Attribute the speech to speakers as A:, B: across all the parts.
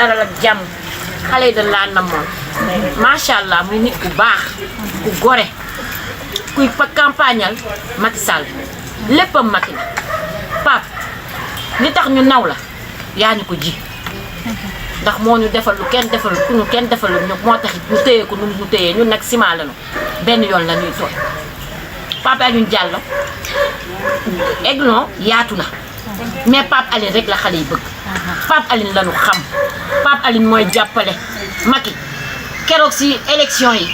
A: dalal ak jàmm xale yi dañ laa namoon macha allah muy nit ku baax ku gore kuy fa campagnal Macky Sall léppam Macky la Pape li tax ñu naw la yaa ñu ko ji ndax moo ñu defal lu kenn defalul ku ñu kenn defalul ñu moo tax ñu téye ko nu ñu téyee ñun nag ciment lañu benn yoon la ñuy tooy Pape Alioune Diallo Aiglon yaatu na mais Pape Alioune rek la xale yi bëgg Pape Alioune la ñu xam Pape Alioune mooy jàppale Macky keroog si élection yi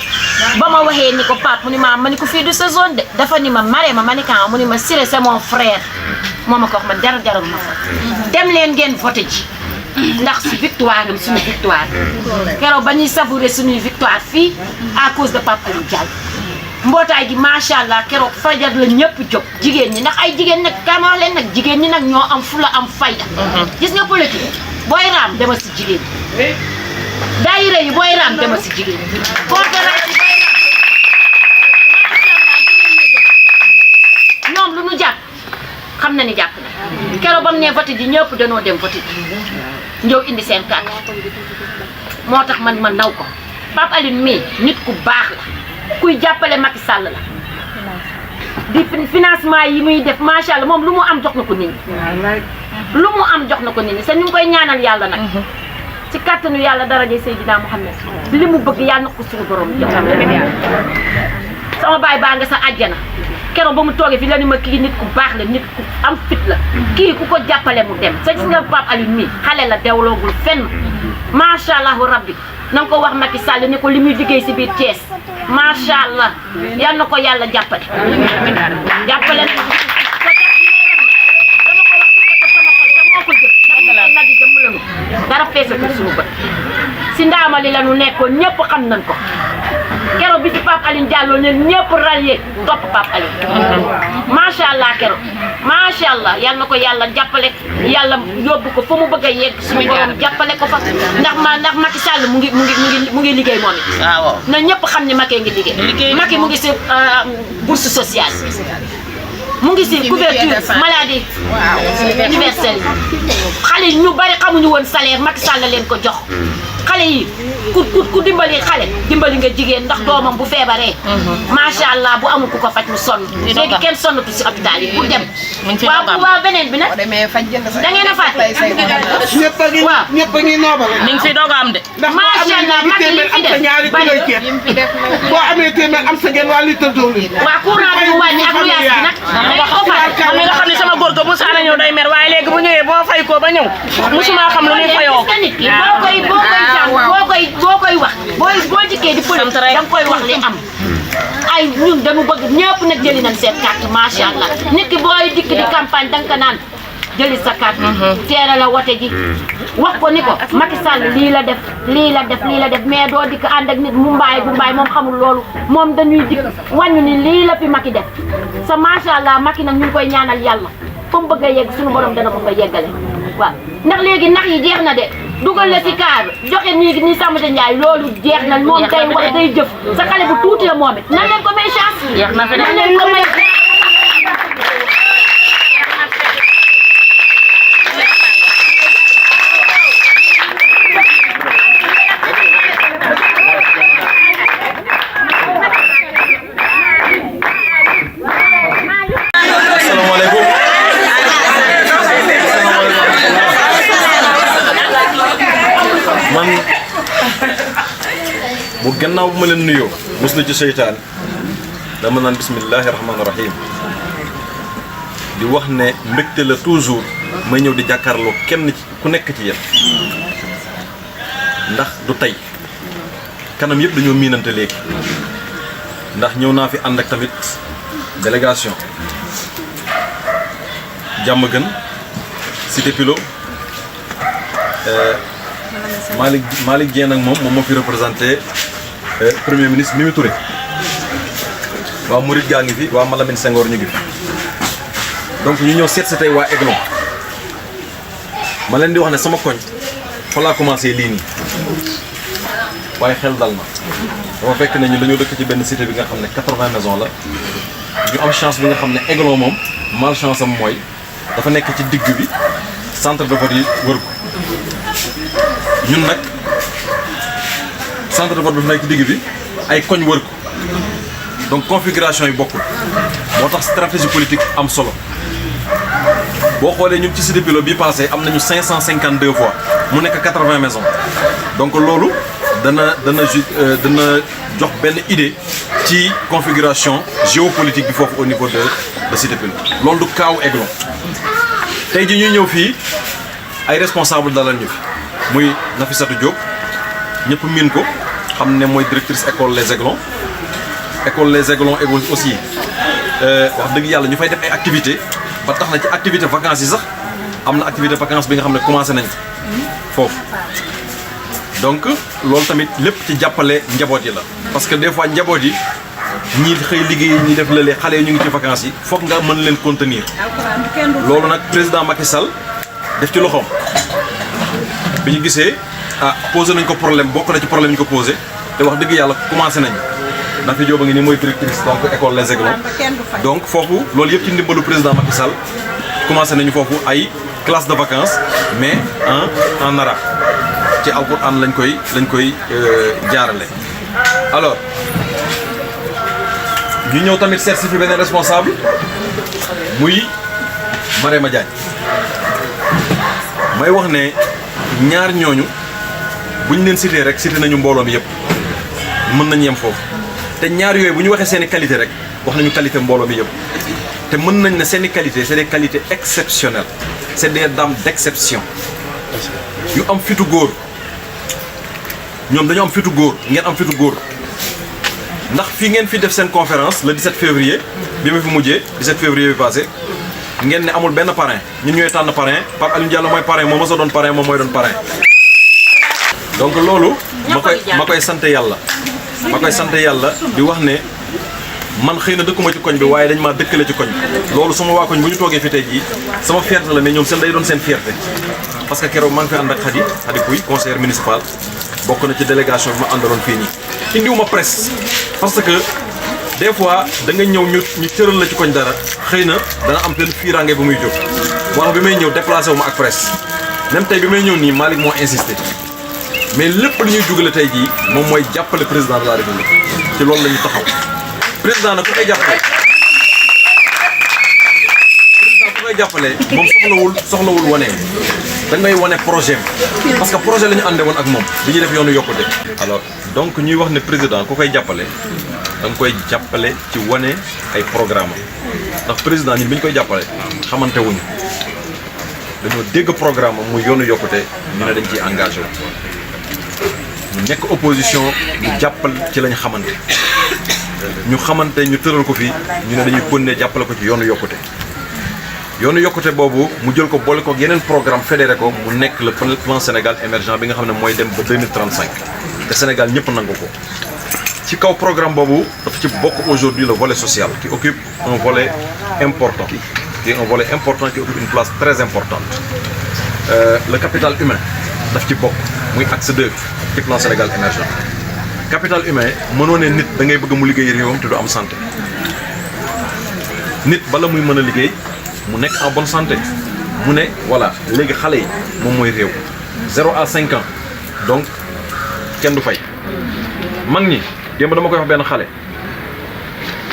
A: ba ma waxee ni ko Pape mu ni ma ni ko fii du sa zone de dafa ni ma maree ma ni kan mu ni ma Siré c'est mon frère moo ma ko wax man dara jaral ma fa dem leen ngeen voté ji ndax si victoire am suñu victoire keroog ba ñuy savourer suñuy victoire fii à cause de Pape Alioune Diallo mbootaay gi macha allah keroog fajar la ñëpp jóg jigéen ñi ndax ay jigéen nag kaa ma wax leen nag jigéen ñi nag ñoo am fula am fayda gis nga politique booy raam demal si jigéen ñi daayira yi booy raam demal si jigéen ñi conférence yi booy raam macha allah jigéen ñi ñoom lu ñu jàpp xam na ni jàpp na keroog ba mu ne voté ji ñëpp danoo dem voté ji ñëw indi seen carte moo tax man ma naw ko Pape Alioune mii nit ku baax la kuy jàppale Macky Sall la di financement yi muy def macha allah moom lu mu am jox na ko nit ñi lu mu am jox na ko nit ñi te ñu ngi koy ñaanal yàlla nag ci kàttanu yàlla daraja Seydina Mouhamed li mu bëgg yàlla na ko suñu borom jox sama baay baa nga sa àjjana keroog ba mu toogee fi la ni ma kii nit ku baax la nit ku am fit la kii ku ko jàppale mu dem sa gis nga Pape Alioune mii xale la dewloogul fenn macha allahu rabbi na nga ko wax Macky Sall ni ko li muy liggéey si biir Thiès macha allah yal na ko yàlla jàppale jàppale na dama ko wax ci sama xol te moo ko jëf ndax nag yi dem lanu dara feesatul suñu bët si ndaamali la ñu nekkoon ñëpp xam nañ ko keroog bi si Pape Alioune Diallo ne ñëpp rallié topp Pape Alioune macha allah keroog macha allah yal na ko yàlla jàppale yàlla yóbbu ko fa mu bëgg a yegg suñu borom jàppale ko fa ndax Macky Sall mu ngi liggéey moom it. waaw na ñëpp xam ne Macky ngi liggéey. Macky mu ngi si bourse sociale mu ngi si couverture maladie universelle xale yi ñu bari xamuñu woon salaire Macky Sall leen ko jox. xale yi ku dimbali xale dimbali nga jigéen ndax doomam bu feebaree macha allah bu amul ku ko faj mu sonn léegi kenn sonnatu si hôpital yi pour dem waaw beneen bi nag da ngeen a fàtte waaw
B: ñëpp a ngi noobal
C: ni ngi fi doog a am de
A: macha allah Macky li fi def
B: boo amee téeméer am sa genn waa litre diwlin
A: waaw courant bi mu wàññi ak lu yaas bi nag
C: xam nga xam ne sama góor ga bu saana ñëw day mer waaye léegi bu ñëwee boo fay ko ba ñëw musuma xam lu muy fayoo boo koy wax boo jikkee di politique danga koy wax li am ay ñun dañu bëgg ñëpp nag jëli nañ seen carte macha allah nit ki booy dikk di campagne danga ko naan jëli sa carte teera la wote ji wax ko ni ko Macky Sall lii la def mais doo dikk ànd ak nit mu mbaay bu mbaay moom xamul loolu moom dañuy dikk wàññu ni lii la fi Macky def sa macha allah Macky nag ñu ngi koy ñaanal yàlla fa mu bëgg a yegg suñu borom dana ko fa yeggale waaw ndax léegi nax yi jeex na de dugal la si kaar joxe nii Sambata Ndiaye loolu jeex na moom day wax day jëf sa xale bu tuuti la moom it nan leen ko may chance nan leen ko may
D: man bu gannaaw bu ma leen nuyoo mos na ci seytaan dama naan bismillahi rahmaani rahim di wax ne mbégte la toujours may ñëw di jàkkaarloo kenn ci ku nekk ci yéen ndax du tey kanam yëpp dañoo miinante léegi ndax ñëw naa fi ànd ak tamit délégation Diamaguène Cité Pilot Malick Dieng ak moom moo fi représenté premier ministre Mimi Touré waa Mouride gaa ngi fi waa Malamine Senghor ñu ngi fi donc ñu ñëw seet si tey waa Aiglon ma leen di wax ne sama koñ fa laa commencé lii nii waaye xel dal na dama fekk ne ñu dañoo dëkk ci benn cité bi nga xam ne 80 maisons la ñu am chance bi nga xam ne Aiglon moom malchance am mooy dafa nekk ci digg bi centre de vote yi wër ko ñun nag centre de vote bi fi nekk ci digg bi ay koñ wër ko donc configuration yi bokkul moo tax stratégie politique am solo boo xoolee ñun ci Cité Pilote bi passé am nañu 552 voix mu nekk 80 maisons donc loolu dana jox benn idée ci configuration géopolitique bi foofu au niveau de Cité Pilote loolu du kaaw Aiglon tey ji ñuy ñëw fii ay responsable dalal ñu fi muy Nafissatou Diop ñëpp miin ko xam ne mooy directrice école Les Aiglons aussi wax dëgg yàlla ñu fay def ay activités ba tax na ci activité vacances yi sax am na activité vacances bi nga xam ne commencé nañ foofu donc loolu tamit lépp ci jàppale njaboot yi la parce que des fois njaboot yi ñii xëy liggéey ñi def lële xale yi ñu ngi ci vacances yi foog nga mën leen contenir loolu nag président Macky Sall def ci loxoom bi ñu gisee posé nañ ko problème bokk na ci problème ñu ko posé te wax dëgg yàlla commencé nañ Nafi Diop a ngi nii mooy directrice donc école Les Aiglons donc foofu loolu yëpp ci ndimbalu président Macky Sall commencé nañu foofu ay classe de vacances mais en arabe ci alquran lañ koy jaarale. alors ñu ñëw tamit certifié beneen responsable muy Marema Diagne may wax ne ñaar ñooñu buñ leen cité rek cité nañu mbooloo mi yëpp mën nañu yem foofu te ñaar yooyu bu ñu waxee seen i qualité rek wax nañu qualité mbooloo mi yëpp te mën nañ ne seen i qualité c'est des qualités exceptionnelles c'est des dames d'exception yu am fitu góor ñoom dañoo am fitu góor ngeen am fitu góor ndax fii ngeen fi def seen conférence le 17 février bi ma fi mujjee 17 février bi passé ngeen ne amul benn parrain ñun ñooy tànn parrain Pape Alioune Diallo mooy parrain moom mos a doon parrain moom mooy doon parrain donc loolu ma koy sant yàlla di wax ne man xëy na dëkkuma ci koñ bi waaye dañ maa dëkkale ci koñ bi loolu sama waa koñ bu ñu toogee fi tey jii sama fierté la mais ñoom seen day doon seen fierté parce que keroog maa ngi fi ànd ak Khady Pouy conseiller municipal bokk na ci délégation bi ma àndaloon fii nii indiwuma presse parce que des fois da nga ñëw ñu cëral la ci koñ dara xëy na dana am benn fiiraange bu muy jóg moo tax bi may ñëw déplacé wu ma ak presse même tey bi may ñëw nii Malick moo insisté mais lépp lu ñuy jugale tey jii moom mooy jàppale président de la république ci loolu la ñu taxaw président nag ku koy jàppale moom soxlawul wane da ngay wane projet parce que projet la ñu àndee woon ak moom bi ñuy def yoonu yokkute. alors donc ñuy wax ne président ku koy jàppale da nga koy jàppale ci wane ay programme ndax président ñun bi ñu koy jàppale xamante wuñu dañoo dégg programme am muy yoonu yokkute ñu ne dañ ciy engagé wu. ñu nekk opposition ñu jàppal ci lañ xamante ñu tëral ko fii ñu ne dañuy continuer jàppale ko ci yoonu yokkute boobu mu jël ko boole ko yeneen programme fédéré ko mu nekk le plan Sénégal émergent bi nga xam ne mooy dem ba 2035 te Sénégal ñëpp nangu ko ci kaw programme boobu dafa ci bokk aujourd'hui le volet social qui occupe un volet important qui occupe une place très importante le capital humain daf ci bokk muy axe 2 ci plan Sénégal émergent capital humain mënoo ne nit da ngay bëgg mu liggéey réewam te du am santé nit bala muy mën a liggéey mu nekk en bonne santé mu ne voilà léegi xale yi moom mooy réew 0 à 5 ans donc kenn du fay mag ñi démb dama koy wax benn xale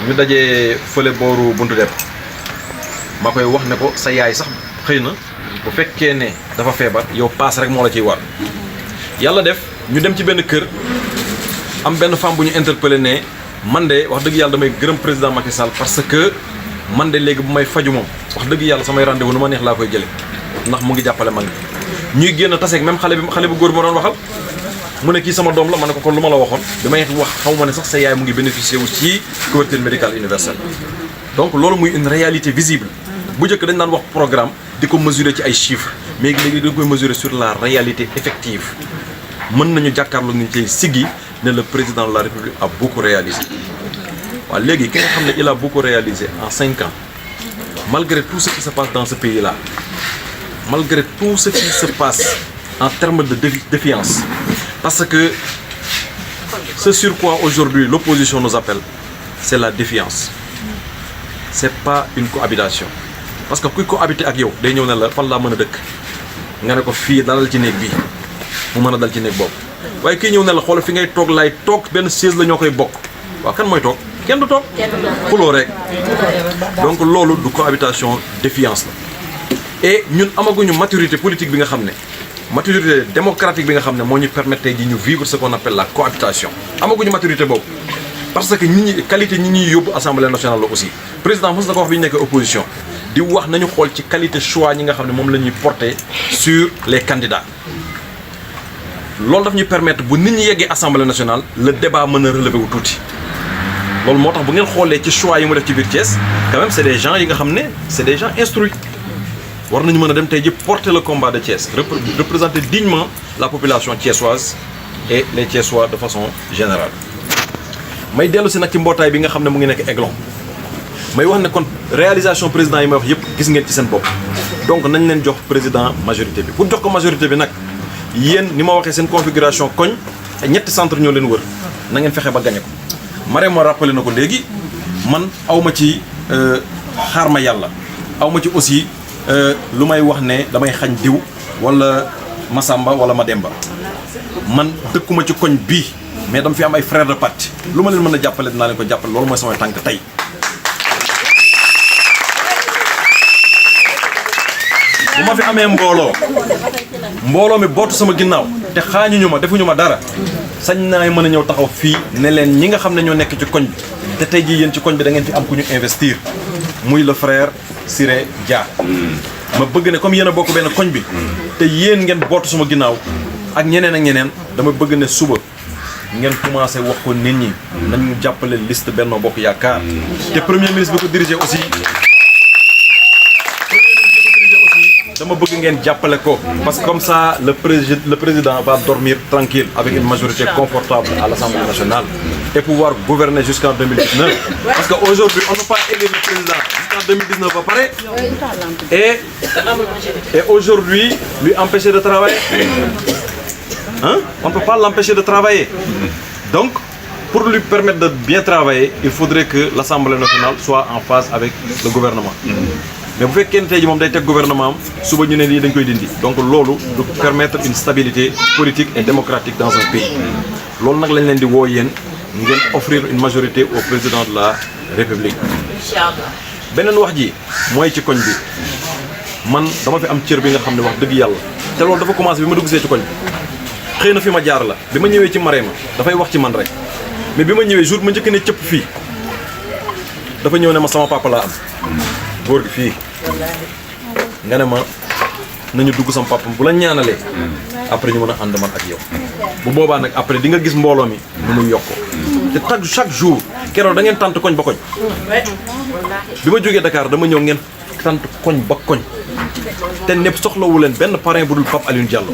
D: ñu dajee fële booru buntu dem ma koy wax ne ko sa yaay sax xëy na bu fekkee ne dafa feebar yow paas rek moo la ciy war yàlla def ñu dem ci benn kër am benn femme bu ñu interpellé ne man de wax dëgg yàlla damay gërëm président Macky Sall parce que man de léegi bu may faju moom wax dëgg yàlla samay rendez-vous nu ma neex laa koy jële ndax mu ngi jàppale mag ñuy génn taseeg même xale bu góor ma doon waxal mu ne kii sama doom la ma ne ko kon lu ma la waxoon bi may wax xaw ma ne sax sa yaay mu ngi bénéficier wu ci couverture médicale universelle donc loolu muy une réalité visible bu njëkk dañ daan wax programme di ko mesurer ci ay chiffres mais léegi dañ koy mesurer sur la réalité effective mën nañu jàkkaarloo ni ci siggi ne le président de la République a beaucoup réalisé waaw léegi ki nga xam ne il a beaucoup réalisé en 5 ans malgré tout ce qui se passe dans ce pays là malgré tout ce qui se passe en termes de défiance parce que ce sur quoi aujourd'hui l'opposition nous appelle c'est la défiance c'est pas une cohabitation parce que kuy cohabiter ak yow day ñëw ne la fan laa mën a dëkk nga ne ko fii dalal ci néeg bii mu mën a dal ci néeg boobu waaye kii ñëw ne la xool fi ngay toog laay toog benn chaise la ñoo koy bokk waaw kan mooy toog kenn du toog xuloo rek donc loolu du cohabitation défiance la et ñun amaguñu maturité politique bi nga xam ne maturité démocratique bi nga xam ne moo ñu permettre tey ji ñu vivre ce qu'on appelle la cohabitation amaguñu maturité boobu parce que nit ñi qualité ñi ñuy yóbbu assemblée nationale la aussi président mos na ko wax bi ñu nekk opposition di wax nañu xool ci qualité choix ñi nga xam ne moom la ñuy porter sur les candidats loolu daf ñuy permettre bu nit ñi yeggee assemblée nationale le débat mën a relever wu tuuti loolu moo tax bu ngeen xoolee ci choix yi mu def ci biir Thiès quand même c'est des gens yi nga xam ne c'est des gens instruits war nañu mën a dem tey ji porter le combat de Thiès représenter dignement la population thiessoise et les Thiessois de façon générale may dellu si nag ci mbootaay bi nga xam ne mu ngi nekk Aiglon may wax ne kon réalisation président yi may wax yëpp gis ngeen ci seen bopp donc nañ leen jox président majorité bi pour jox ko majorité bi nag yéen ni ma waxee seen configuration koñ ñetti centre ñoo leen wër na ngeen fexe ba gañe ko Marème moo rappelé na ko léegi man awma ci xaar ma yàlla awma ci aussi lu may wax ne damay xañ diw wala Masamba wala Mademba man dëkkuma ci koñ bii mais dama fi am ay frères de parti lu ma leen mën a jàppale dinaa leen ko jàppale loolu mooy samay tànk tey bu ma fi amee mbooloo mi bootu sama ginnaaw te xaañuñu ma defuñu ma dara sañ naa mën a ñëw taxaw fii ne leen ñi nga xam ne ñoo nekk ci koñ bi te tey jii yéen ci koñ bi da ngeen fi am ku ñu investir muy le frère Siré Dia ma bëgg ne comme yéen a bokk benn koñ bi te yéen ngeen bootu sama ginnaaw ak ñeneen ak ñeneen dama bëgg ne suba ngeen commencé wax ko nit ñi nañu jàppale liste Benno Bokk Yaakaar te premier ministre bi ko dirigé aussi dama bëgg ngeen jàppale ko parce que comme ça le président va dormir tranquille avec une majorité confortable à l'Assemblée nationale et pouvoir gouverner jusqu'en 2019 parce que aujourd'hui on ne peut pas élire le président jusqu'en 2019 ba pare et aujourd'hui lui empêcher de travailler hein? On ne peut pas l'empêcher de travailler donc pour lui permettre de bien travailler il faudrait que l'Assemblée nationale soit en phase avec le gouvernement mais bu fekkee ne tey ji moom day teg gouvernement am suba ñu ne lii dañ koy dindi donc loolu du permettre une stabilité politique et démocratique dans un pays loolu nag lañ leen di woo yéen ngeen offrir une majorité au président de la République beneen wax ji mooy ci koñ bi man dama fi am cër bi nga xam ne wax dëgg yàlla te loolu dafa commencé bi ma dugg see ci koñ bi xëy na fi ma jaar la bi ma ñëwee ci Marème dafay wax ci man rek mais bi ma ñëwee jour ma njëkk ne cëpp fii dafa ñëw ne ma sama papa laa am góor gi fii nga ne ma nañu dugg sama papa bu la ñaanalee après ñu mën a ànd man ak yow bu boobaa nag après di nga gis mbooloo mi nu muy yokkoo te chaque jour keroog da ngeen tant koñ ba koñ bi ma jógee Dakar dama ñëw ngeen tant koñ ba koñ te ñëpp soxlawu leen benn parrain bu dul Pape Alioune Diallo